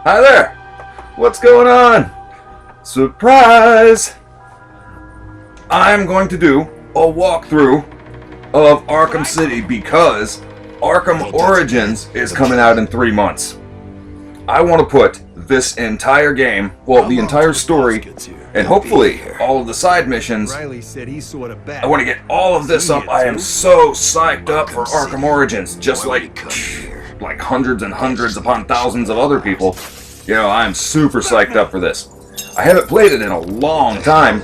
Hi there! What's going on? Surprise! I'm going to do a walkthrough of Arkham City because Arkham Origins is coming out in 3 months. I want to put this entire game, well, the entire story, and hopefully all of the side missions. I want to get all of this up. I am so psyched up for Arkham Origins, just like hundreds and hundreds upon thousands of other people. You know, I'm super psyched up for this. I haven't played it in a long time,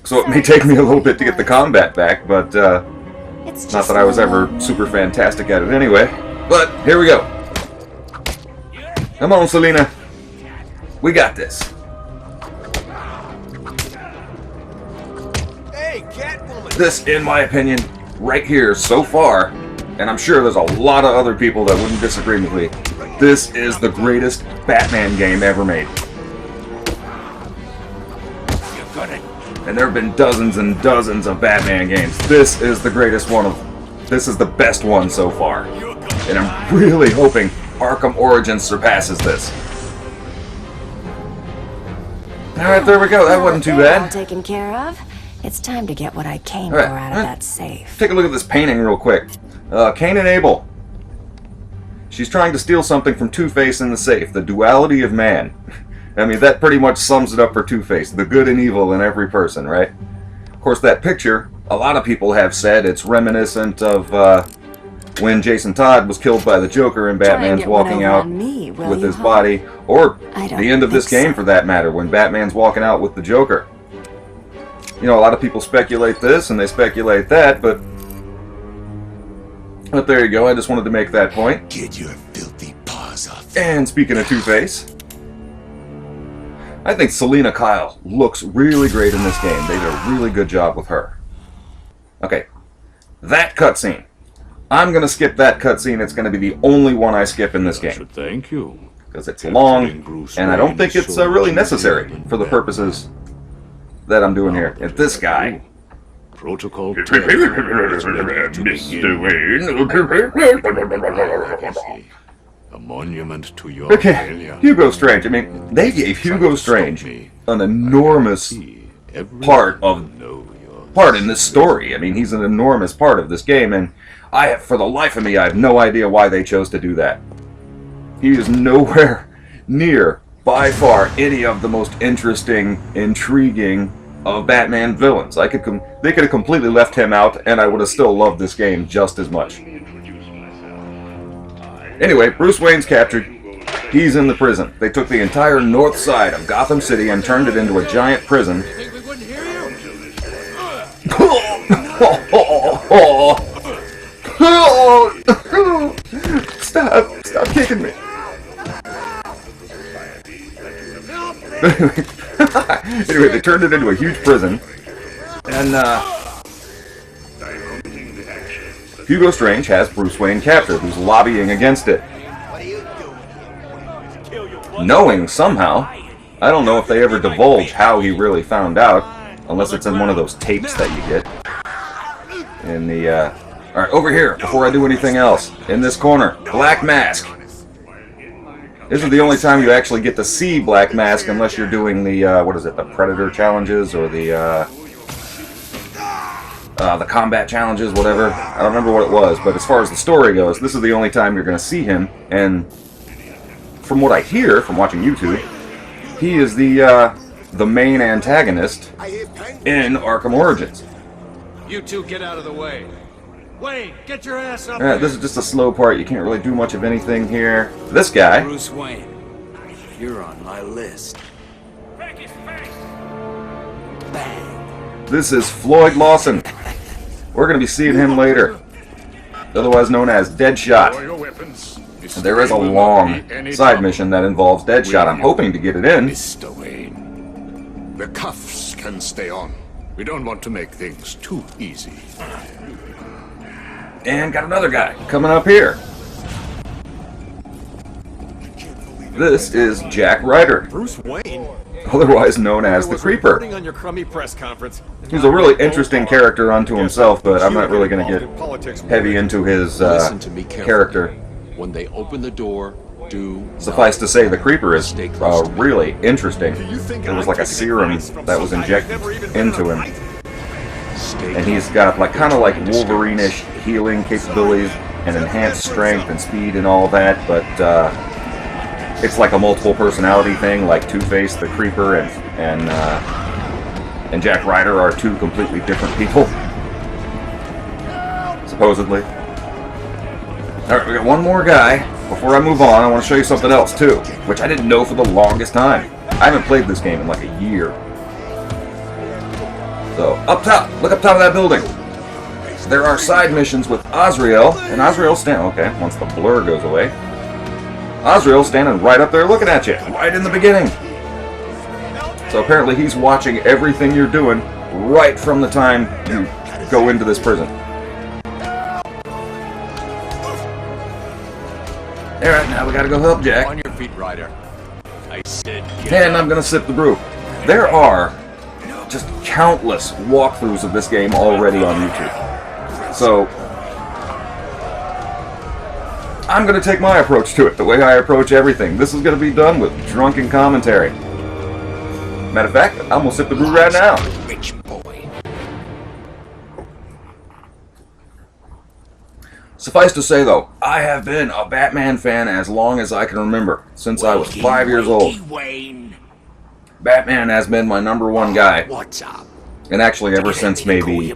so it may take me a little bit to get the combat back, but not that I was ever super fantastic at it anyway. But here we go. Come on, Selina. We got this. Hey, Catwoman. This, in my opinion, right here so far, and I'm sure there's a lot of other people that wouldn't disagree with me, this is the greatest Batman game ever made. And there have been dozens and dozens of Batman games. This is the greatest one of... This is the best one so far. And I'm really hoping Arkham Origins surpasses this. Alright, there we go. That wasn't too bad. All taken care of. It's time to get what I came for out of that safe. Take a look at this painting real quick. Cain and Abel. She's trying to steal something from Two-Face in the safe. The duality of man. I mean, that pretty much sums it up for Two-Face. The good and evil in every person, right? Of course, that picture, a lot of people have said it's reminiscent of when Jason Todd was killed by the Joker and Batman's walking out with his body. Or the end of this game, for that matter, when Batman's walking out with the Joker. You know, a lot of people speculate this and they speculate that, but there you go. I just wanted to make that point. Get your filthy paws off. And speaking of Two-Face, I think Selina Kyle looks really great in this game. They did a really good job with her. Okay, that cutscene. I'm going to skip that cutscene. It's going to be the only one I skip in this game. Thank you. Because it's long, and I don't think it's really necessary for the purposes that I'm doing here. And this guy... Protocol Mr. Wayne. A monument to your Okay, Hugo Strange. I mean, they gave Hugo Strange an enormous part in this story. I mean, he's an enormous part of this game, and for the life of me, I have no idea why they chose to do that. He is nowhere near, by far, any of the most interesting, intriguing of Batman villains. They could have completely left him out, and I would have still loved this game just as much. Anyway, Bruce Wayne's captured. He's in the prison. They took the entire north side of Gotham City and turned it into a giant prison. Stop kicking me. Anyway, they turned it into a huge prison, and Hugo Strange has Bruce Wayne captured, who's lobbying against it. Knowing somehow, I don't know if they ever divulge how he really found out, unless it's in one of those tapes that you get. In the, alright, over here, before I do anything else, in this corner, Black Mask. This is the only time you actually get to see Black Mask unless you're doing the, what is it, the Predator challenges or the combat challenges, whatever. I don't remember what it was, but as far as the story goes, this is the only time you're going to see him, and from what I hear from watching YouTube, he is the main antagonist in Arkham Origins. You two get out of the way. Wayne, get your ass up there. This is just a slow part. You can't really do much of anything here. This guy. Bruce Wayne, you're on my list. Bang. This is Floyd Lawson. We're going to be seeing him later. Otherwise known as Deadshot. And there is a long side mission that involves Deadshot. I'm hoping to get it in. Mr. Wayne, the cuffs can stay on. We don't want to make things too easy. And got another guy coming up here. This is Jack Ryder, Bruce Wayne? otherwise known as the Creeper. On your crummy press conference. He's a really interesting character unto himself, but I'm not really going to get heavy into his Listen to me carefully. character. When they open the door, Suffice to say, the creeper is really interesting. There was like a serum that was injected into him. And he's got like kind of like Wolverine-ish healing capabilities and enhanced strength and speed and all that, but it's like a multiple personality thing, like Two-Face, the Creeper, and Jack Ryder are two completely different people, supposedly. Alright, we got one more guy. Before I move on, I want to show you something else too, which I didn't know for the longest time. I haven't played this game in like a year. So, up top, look up top of that building. There are side missions with Azrael, and Azrael's standing, okay, once the blur goes away. Azrael's standing right up there looking at you, right in the beginning. So apparently he's watching everything you're doing right from the time you go into this prison. Alright, now we gotta go help Jack. On your feet, Ryder. I said And I'm gonna sip the brew. There are just countless walkthroughs of this game already on YouTube. So, I'm going to take my approach to it, the way I approach everything. This is going to be done with drunken commentary. Matter of fact, I'm going to sip the brew right now. Rich boy. Suffice to say, though, I have been a Batman fan as long as I can remember, since I was 5 years old. Wayne. Batman has been my #1 guy, What's up? and actually ever since maybe...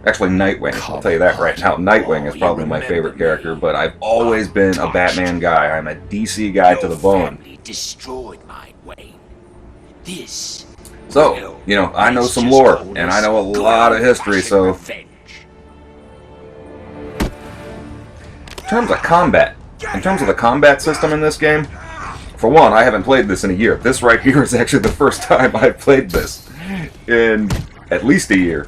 Actually, Nightwing. I'll tell you that right now. Nightwing is probably my favorite character, but I've always been a Batman guy. I'm a DC guy to the bone. Destroyed my Wayne. This. So, you know, I know some lore, and I know a lot of history, so... In terms of combat, in terms of the combat system in this game, for one, I haven't played this in a year. This right here is actually the first time I've played this in at least a year.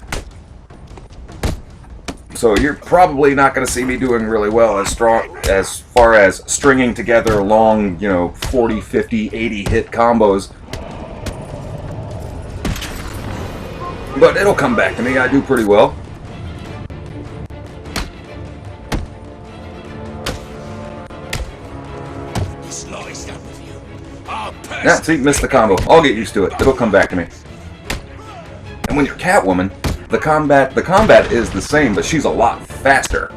So you're probably not going to see me doing really well as far as stringing together long, you know, 40, 50, 80 hit combos. But it'll come back to me. I do pretty well. Yeah, see, missed the combo. I'll get used to it. It'll come back to me. And when you're Catwoman, the combat is the same, but she's a lot faster.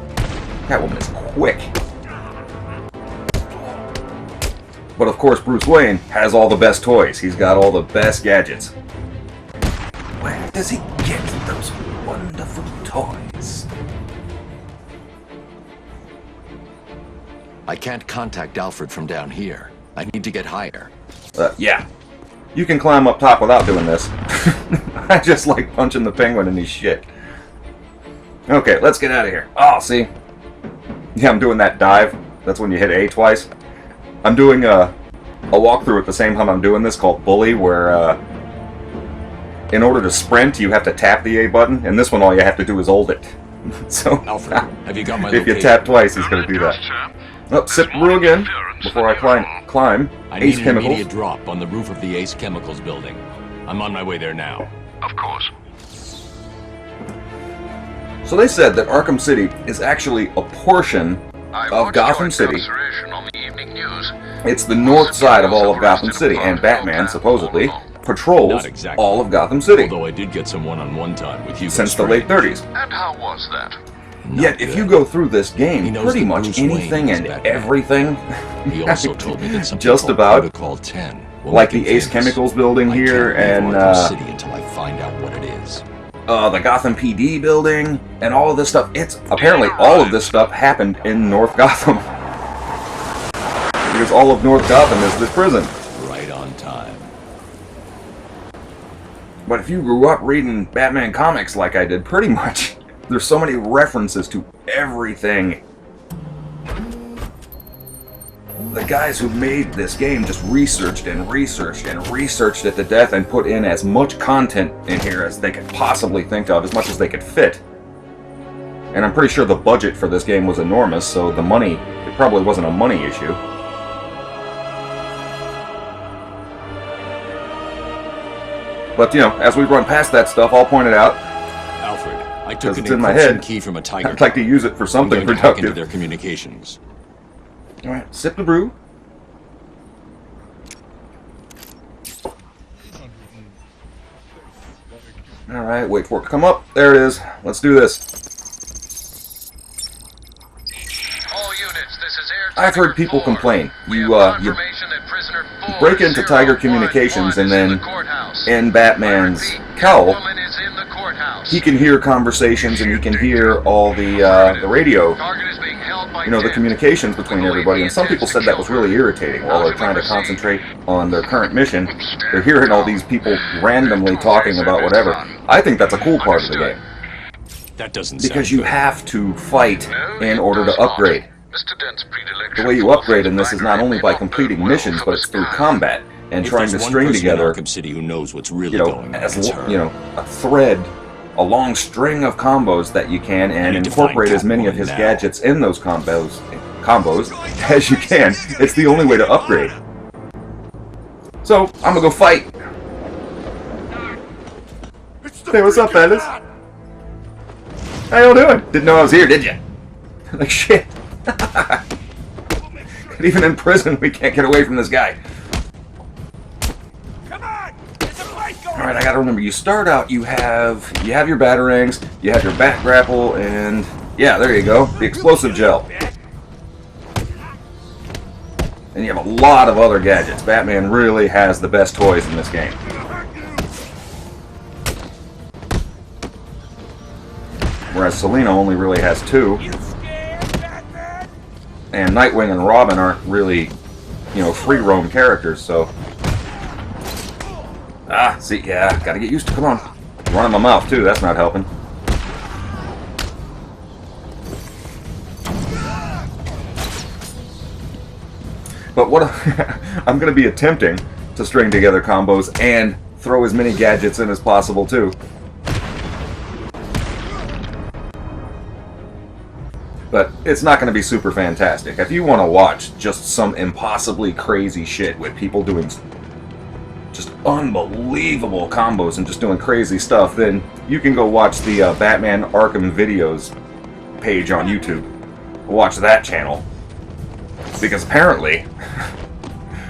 Catwoman is quick. But of course, Bruce Wayne has all the best toys. He's got all the best gadgets. Where does he get those wonderful toys? I can't contact Alfred from down here. I need to get higher. Yeah. You can climb up top without doing this. I just like punching the penguin in his shit. Okay, let's get out of here. Oh, see? Yeah, I'm doing that dive. That's when you hit A twice. I'm doing a walkthrough at the same time I'm doing this called Bully, where in order to sprint, you have to tap the A button, and this one all you have to do is hold it. So, Alfred, have you got my if you location? tap twice, he's going to do that. Oh, sip brew again before I climb. I Ace need an Chemicals. immediate drop on the roof of the Ace Chemicals building. I'm on my way there now. Of course. So they said that Arkham City is actually a portion of Gotham City. On the evening news. It's the north side of all of Gotham City, and Batman, supposedly, patrols Not exactly. all of Gotham City Although I did get some one-on-one time with Hugo since the late Strange. 30s. And how was that? Yet, if you go through this He game, knows pretty that much Bruce Wayne anything is and Batman. everything, He also told me that something just called about, Protocol 10 will like make the him Ace famous. Chemicals building I here, can't leave and Arkham City until I find out what it is. the Gotham PD building, and all of this stuff. It's apparently all of this stuff happened in North Gotham. Because all of North Gotham is this prison. Right on time. But if you grew up reading Batman comics like I did, pretty much, there's so many references to everything. The guys who made this game just researched and researched and researched it to death and put in as much content in here as they could possibly think of, as much as they could fit. And I'm pretty sure the budget for this game was enormous, so the money, it probably wasn't a money issue. But, you know, as we run past that stuff, I'll point it out. Alfred, I took Because an it's in my encryption head. key from a Tiger. I'd like to use it for I'm something going to hack into productive. their communications. Alright, sip the brew. Alright, wait for it to come up. There it is. Let's do this. All units, this is Air I've heard Tiger people 4. complain. We You have you confirmation that prisoner break into Tiger 401 Communications, and is in then the courthouse. in Batman's I repeat, cowl, Catwoman is in the courthouse. he can hear conversations and you can hear all the radio, Target is being held by you know, the 10. communications between everybody. And some people said that was really irritating while they're trying to concentrate on their current mission. They're hearing all these people randomly talking about whatever. I think that's a cool part of the game. That doesn't Because sound you good. have to fight No, in it order does to not. upgrade. Mr. Dent's predilection The way you for upgrade in this is not only by binary completing will missions, from but the it's through sky. combat and If trying to there's one string person in together, Arkham City who knows what's really you know, going on, it's her. a thread, a long string of combos that you can, and need to find incorporate as many of Catwoman his now. gadgets in those combos as you can. It's the only way to upgrade. So I'm gonna go fight. Hey, what's up, fellas? How y'all doing? Didn't know I was here, did you? Like shit. Even in prison, we can't get away from this guy. Alright, I gotta remember, you start out, you have your batarangs, you have your bat grapple, and yeah, there you go, the explosive gel. And you have a lot of other gadgets. Batman really has the best toys in this game. Whereas Selina only really has 2. And Nightwing and Robin aren't really, you know, free roam characters, so. Ah, see, yeah, gotta get used to, come on. Running my mouth too, that's not helping. But what I'm gonna be attempting to string together combos and throw as many gadgets in as possible too. But it's not going to be super fantastic. If you want to watch just some impossibly crazy shit with people doing just unbelievable combos and just doing crazy stuff, then you can go watch the Batman Arkham videos page on YouTube. Watch that channel. Because apparently,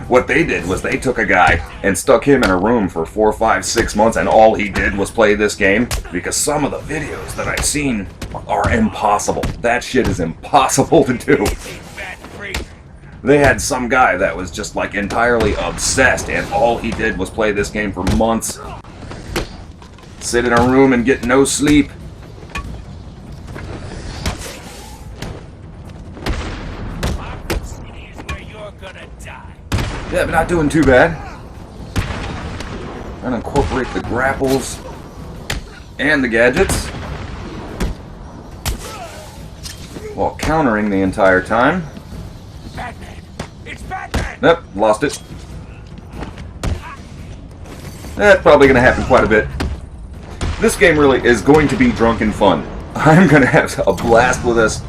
what they did was they took a guy and stuck him in a room for 4, 5, 6 months, and all he did was play this game. Because some of the videos that I've seen are impossible. That shit is impossible to do. They had some guy that was just like entirely obsessed, and all he did was play this game for months. Sit in a room and get no sleep. Yeah, but not doing too bad. Trying to incorporate the grapples and the gadgets while countering the entire time. Batman! It's Batman! Nope, lost it. That's probably going to happen quite a bit. This game really is going to be drunken fun. I'm going to have a blast with this.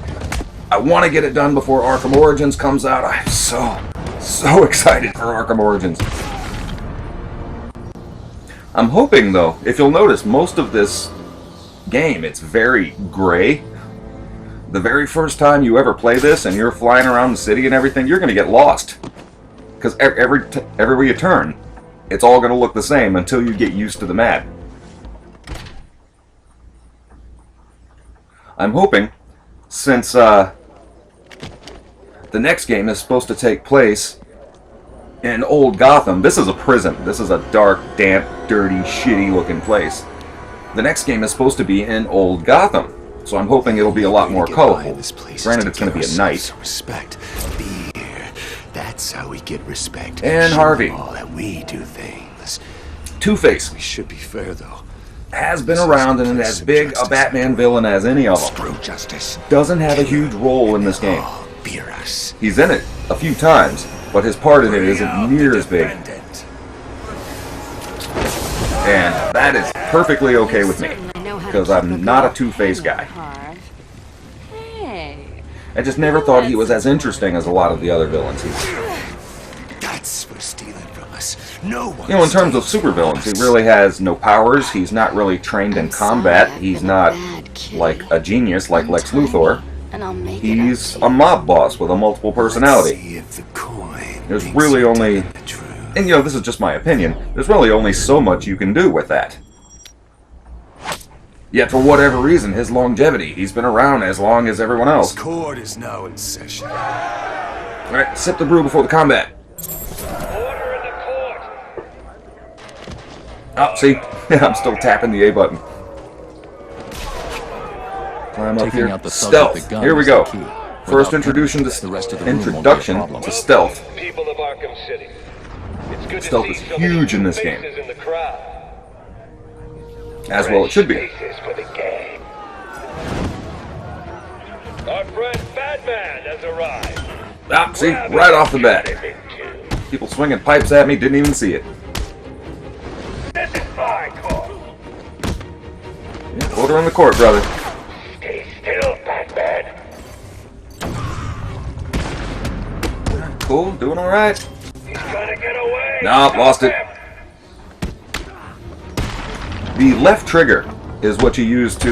I want to get it done before Arkham Origins comes out. I'm so excited for Arkham Origins. I'm hoping, though, if you'll notice, most of this game, it's very gray. The very first time you ever play this and you're flying around the city and everything, you're going to get lost. Because everywhere you turn, it's all going to look the same until you get used to the map. I'm hoping, since the next game is supposed to take place in old Gotham. This is a prison. This is a dark, damp, dirty, shitty looking place. The next game is supposed to be in old Gotham. So I'm hoping it'll be a lot more colorful. Granted, it's going to be at night. Respect. Fear. That's how we get respect. And Show Harvey. all that we do things. Two-Face We should be fair, though. has been around and is as big a Batman villain as any of them. Screw justice. Doesn't have a huge role in this game. All fear us. He's in it a few times, but his part in it isn't near as big. And that is perfectly okay with me, because I'm not a Two-Face guy. Hey. I just never thought he was as interesting as a lot of the other villains. That's for stealing from us. No one. You know, in terms of supervillains, he really has no powers. He's not really trained in combat. He's not like a genius like Lex Luthor. And I'll make He's a mob boss with a multiple personality. See if the coin There's thinks really you're only, telling the truth. and you know, this is just my opinion, there's really only so much you can do with that. Yet for whatever reason, his longevity, he's been around as long as everyone else. This court is now in session. Alright, sip the brew before the combat. Order in the court. Oh, see? I'm still tapping the A button. Climb up Taking here. out the thug Stealth. with the gun Here we is go. the key. First Without introduction him, the rest of the room won't be a introduction problem. to stealth. People of Arkham City. It's good Stealth to is see so many huge in new this game. faces in the crowd. As well it should be. Faces for the game. Our friend Batman has arrived. Ah, see? Right off the bat. People swinging pipes at me, didn't even see it. This is my court. Yeah, order in the court, brother. Stay still, Batman. Cool, doing alright. He's gonna get away. Nope, lost it. The left trigger is what you use to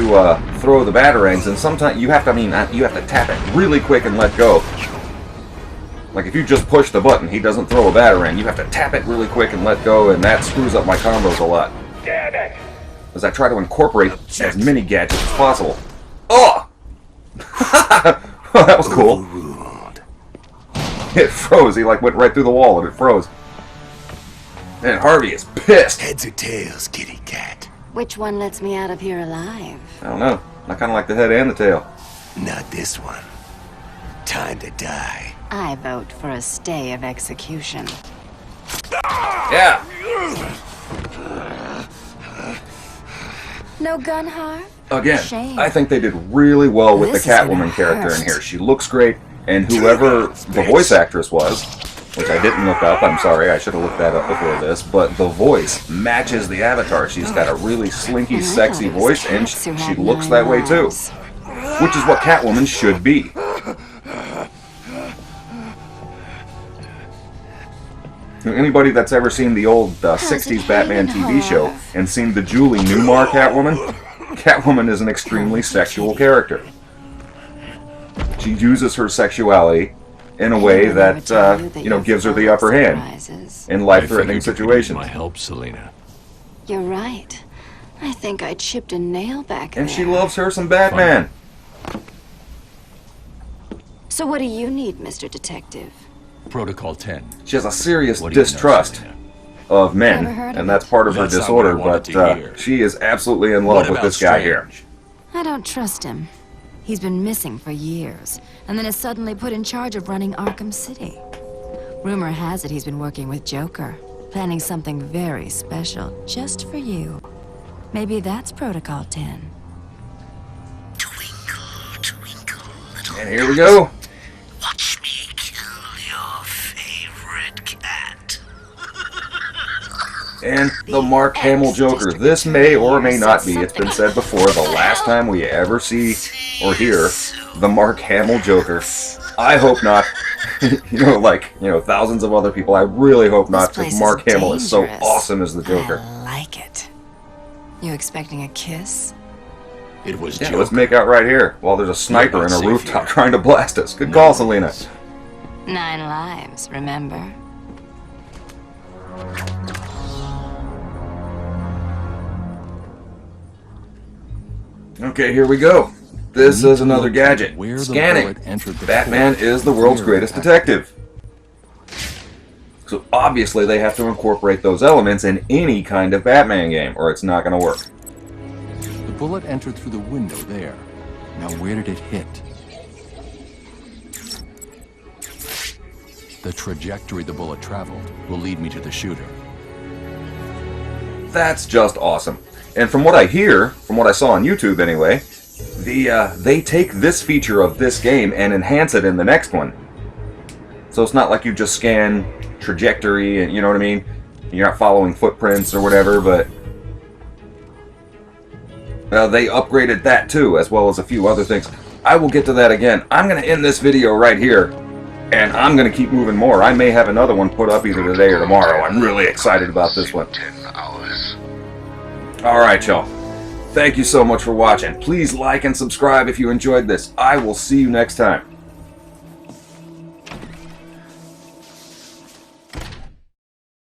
throw the batarangs, and sometimes you have to, you have to tap it really quick and let go. Like if you just push the button, he doesn't throw a batarang. You have to tap it really quick and let go, and that screws up my combos a lot. Damn it. As I try to incorporate as many gadgets as possible. Oh! Well, that was cool. It froze. He like went right through the wall and it froze. And Harvey is pissed. Heads or tails, kitty cat? Which one lets me out of here alive? I don't know. I kind of like the head and the tail. Not this one. Time to die. I vote for a stay of execution. Yeah. No gun harm? Again, Shame. I think they did really well with This the is gonna Catwoman character in hurt. here. She looks great, and whoever the voice actress was, which I didn't look up, I'm sorry, I should have looked that up before this, but the voice matches the avatar. She's got a really slinky, And I sexy thought it was voice, and cats who she had looks 9 that way too. lives. Which is what Catwoman should be. Anybody that's ever seen the old 60s Batman TV show and seen the Julie Newmar Catwoman, Catwoman is an extremely sexual character. She uses her sexuality in a way that, gives her the upper hand in life-threatening situations. My help, Selina. You're right. I think I chipped a nail back And there. she loves her some Batman. So what do you need, Mr. Detective? Protocol 10. She has a serious What do you know, distrust Selina? of men, Never heard of and that's part of her That's not disorder, what I wanted but to hear. she is absolutely in What love with about this guy here. Strange? I don't trust him. He's been missing for years, and then is suddenly put in charge of running Arkham City. Rumor has it he's been working with Joker, planning something very special just for you. Maybe that's Protocol 10. Twinkle, twinkle, little And here we go. watch me kill your favorite cat. And the Mark Hamill Joker. This may or may not be, it's been said before, the last time we ever see or hear the Mark Hamill Joker. I hope not. Thousands of other people, I really hope not, This place because is Mark Hamill is so dangerous. awesome as the Joker. I like it. You expecting a kiss? It was Yeah, Joker. let's make out right here, while there's a sniper not in a safe rooftop here. trying to blast us. Good call, Selina. 9 lives, remember? Okay, here we go. This We need is to another locate gadget. where the Scanning. bullet entered the Batman court. is the world's Clear greatest it. detective. So obviously they have to incorporate those elements in any kind of Batman game, or it's not going to work. The bullet entered through the window there. Now where did it hit? The trajectory the bullet traveled will lead me to the shooter. That's just awesome. And from what I hear, from what I saw on YouTube anyway, they take this feature of this game and enhance it in the next one. So it's not like you just scan trajectory and, you know what I mean? You're not following footprints or whatever, but they upgraded that too, as well as a few other things. I will get to that again. I'm going to end this video right here, and I'm going to keep moving more. I may have another one put up either today or tomorrow. I'm really excited about this one. 10 hours. Alright, y'all. Thank you so much for watching. Please like and subscribe if you enjoyed this. I will see you next time.